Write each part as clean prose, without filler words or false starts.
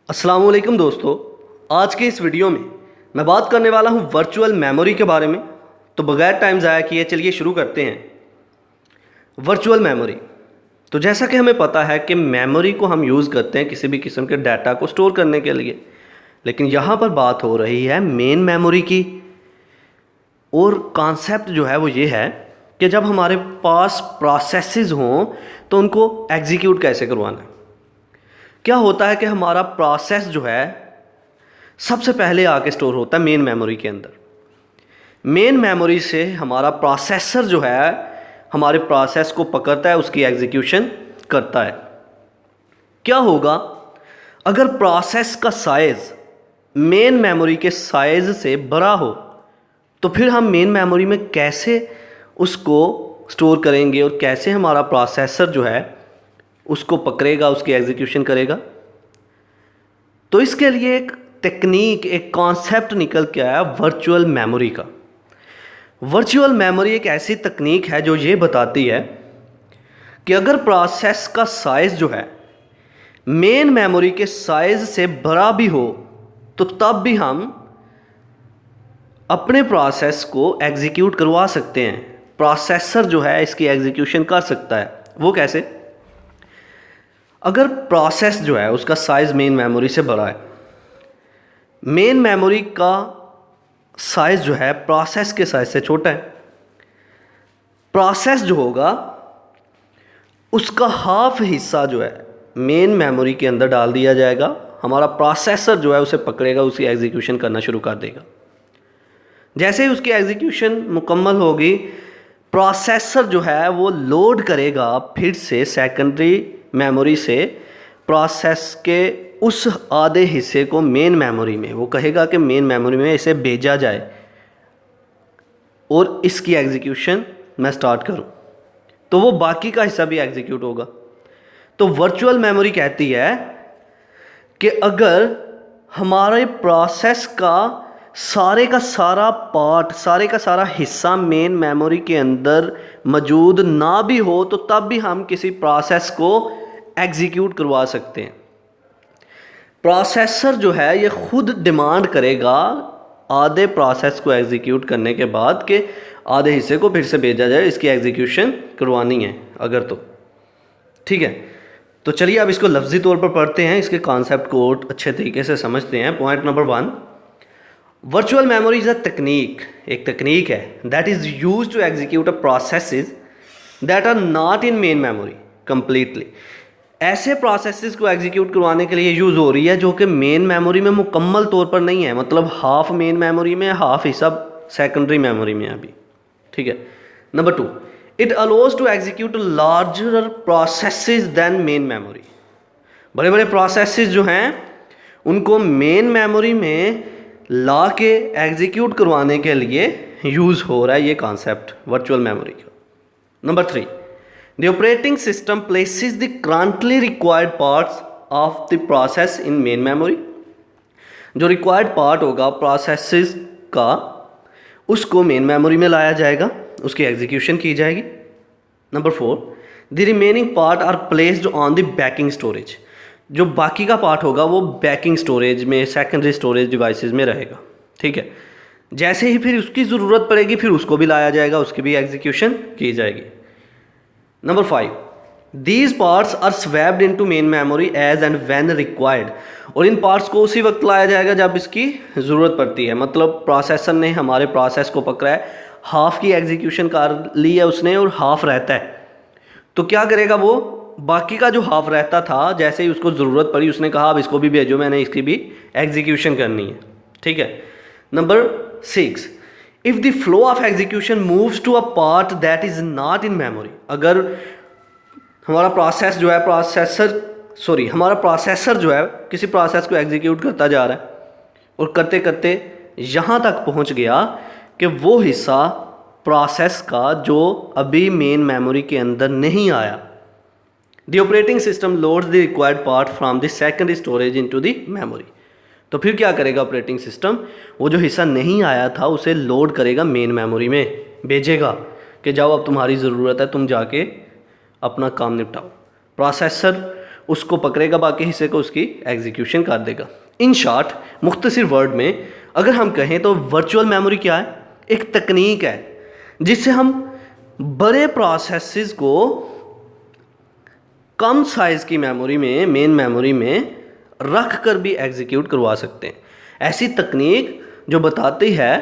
अस्सलाम वालेकुम दोस्तों, आज के इस वीडियो में मैं बात करने वाला हूं वर्चुअल मेमोरी के बारे में। तो बगैर टाइम ज़ाया किए चलिए शुरू करते हैं। वर्चुअल मेमोरी, तो जैसा कि हमें पता है कि मेमोरी को हम यूज़ करते हैं किसी भी किस्म के डाटा को स्टोर करने के लिए, लेकिन यहाँ पर बात हो रही है मेन मेमोरी की। और कॉन्सेप्ट जो है वो ये है कि जब हमारे पास प्रोसेसेस हों तो उनको एग्जीक्यूट कैसे करवाना है। क्या होता है कि हमारा प्रोसेस जो है सबसे पहले आके स्टोर होता है मेन मेमोरी के अंदर। मेन मेमोरी से हमारा प्रोसेसर जो है हमारे प्रोसेस को पकड़ता है, उसकी एग्जीक्यूशन करता है। क्या होगा अगर प्रोसेस का साइज़ मेन मेमोरी के साइज़ से बड़ा हो, तो फिर हम मेन मेमोरी में कैसे उसको स्टोर करेंगे और कैसे हमारा प्रोसेसर जो है उसको पकड़ेगा, उसकी एग्जीक्यूशन करेगा। तो इसके लिए एक टेक्निक, एक कॉन्सेप्ट निकल के आया वर्चुअल मेमोरी का। वर्चुअल मेमोरी एक ऐसी तकनीक है जो ये बताती है कि अगर प्रोसेस का साइज़ जो है मेन मेमोरी के साइज़ से बड़ा भी हो, तो तब भी हम अपने प्रोसेस को एग्जीक्यूट करवा सकते हैं। प्रोसेसर जो है इसकी एग्जीक्यूशन कर सकता है। वो कैसे? अगर प्रोसेस जो है उसका साइज़ मेन मेमोरी से बड़ा है, मेन मेमोरी का साइज़ जो है प्रोसेस के साइज़ से छोटा है, प्रोसेस जो होगा उसका हाफ हिस्सा जो है मेन मेमोरी के अंदर डाल दिया जाएगा। हमारा प्रोसेसर जो है उसे पकड़ेगा, उसकी एग्जीक्यूशन करना शुरू कर देगा। जैसे ही उसकी एग्जीक्यूशन मुकम्मल होगी, प्रोसेसर जो है वो लोड करेगा फिर से सेकेंडरी मेमोरी से प्रोसेस के उस आधे हिस्से को मेन मेमोरी में। वो कहेगा कि मेन मेमोरी में इसे भेजा जाए और इसकी एग्जीक्यूशन मैं स्टार्ट करूं, तो वो बाकी का हिस्सा भी एग्जीक्यूट होगा। तो वर्चुअल मेमोरी कहती है कि अगर हमारे प्रोसेस का सारा पार्ट, सारे का सारा हिस्सा मेन मेमोरी के अंदर मौजूद ना भी हो, तो तब भी हम किसी प्रोसेस को एग्जीक्यूट करवा सकते हैं। प्रोसेसर जो है ये खुद डिमांड करेगा आधे प्रोसेस को एग्जीक्यूट करने के बाद कि आधे हिस्से को फिर से भेजा जाए, इसकी एग्जीक्यूशन करवानी है अगर तो। ठीक है, तो चलिए अब इसको लफ्ज़ी तौर पर पढ़ते हैं, इसके कॉन्सेप्ट को अच्छे तरीके से समझते हैं। Point number 1, virtual memory is a तकनीक, एक तकनीक है that is use to execute a processes that are not in main memory completely. ऐसे प्रोसेसेस को एग्जीक्यूट करवाने के लिए यूज़ हो रही है जो कि मेन मेमोरी में मुकम्मल तौर पर नहीं है, मतलब हाफ मेन मेमोरी में, हाफ हिस्सा सेकेंडरी मेमोरी में अभी। ठीक है। Number 2, it allows to execute larger processes than main memory. बड़े बड़े प्रोसेसेस जो हैं उनको मेन मेमोरी में ला के एग्जीक्यूट करवाने के लिए यूज़ हो रहा है ये कॉन्सेप्ट वर्चुअल मेमोरी का। Number 3, the operating system places the currently required parts of the process in main memory. जो रिक्वायर्ड पार्ट होगा प्रोसेसेस का, उसको मेन मेमोरी में लाया जाएगा, उसकी एग्जीक्यूशन की जाएगी। Number 4, the remaining part are placed on the backing storage. जो बाकी का पार्ट होगा वो बैकिंग स्टोरेज में, सेकेंडरी स्टोरेज डिवाइसेस में रहेगा। ठीक है। जैसे ही फिर उसकी ज़रूरत पड़ेगी फिर उसको भी लाया जाएगा, उसकी भी एग्जीक्यूशन की जाएगी। Number 5, these parts are swapped into main memory as and when required. और इन पार्ट्स को उसी वक्त लाया जाएगा जब इसकी ज़रूरत पड़ती है। मतलब प्रोसेसर ने हमारे प्रोसेस को पकड़ा है, हाफ की एग्जीक्यूशन कर ली है उसने और हाफ रहता है, तो क्या करेगा वो बाकी का जो हाफ रहता था, जैसे ही उसको ज़रूरत पड़ी उसने कहा अब इसको भी भेजो, मैंने इसकी भी एग्जीक्यूशन करनी है। ठीक है। Number 6, if the flow of execution moves to a part that is not in memory. अगर हमारा प्रोसेस जो है हमारा प्रोसेसर जो है किसी प्रोसेस को एग्जीक्यूट करता जा रहा है और करते करते यहाँ तक पहुँच गया कि वो हिस्सा प्रोसेस का जो अभी मेन मेमोरी के अंदर नहीं आया, the operating system loads the required part from the secondary storage into the memory. तो फिर क्या करेगा ऑपरेटिंग सिस्टम, वो जो हिस्सा नहीं आया था उसे लोड करेगा, मेन मेमोरी में भेजेगा कि जाओ अब तुम्हारी ज़रूरत है, तुम जाके अपना काम निपटाओ। प्रोसेसर उसको पकड़ेगा, बाकी हिस्से को उसकी एग्जीक्यूशन कर देगा। इन शॉर्ट, मुख्तसर वर्ड में अगर हम कहें तो वर्चुअल मेमोरी क्या है? एक तकनीक है जिससे हम बड़े प्रोसेसेस को कम साइज़ की मेमोरी में, मेन मेमोरी में रख कर भी एग्जीक्यूट करवा सकते हैं। ऐसी तकनीक जो बताती है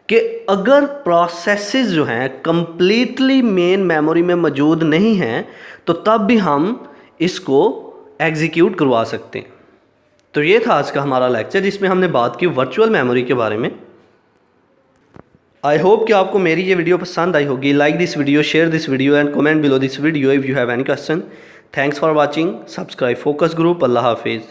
कि अगर प्रोसेसेस जो हैं कंप्लीटली मेन मेमोरी में मौजूद नहीं हैं तो तब भी हम इसको एग्जीक्यूट करवा सकते हैं। तो ये था आज का हमारा लेक्चर जिसमें हमने बात की वर्चुअल मेमोरी के बारे में। आई होप कि आपको मेरी ये वीडियो पसंद आई होगी। Like this video, share this video and comment below this video if you have any question. Thanks for watching. Subscribe focus group. अल्लाह हाफिज़।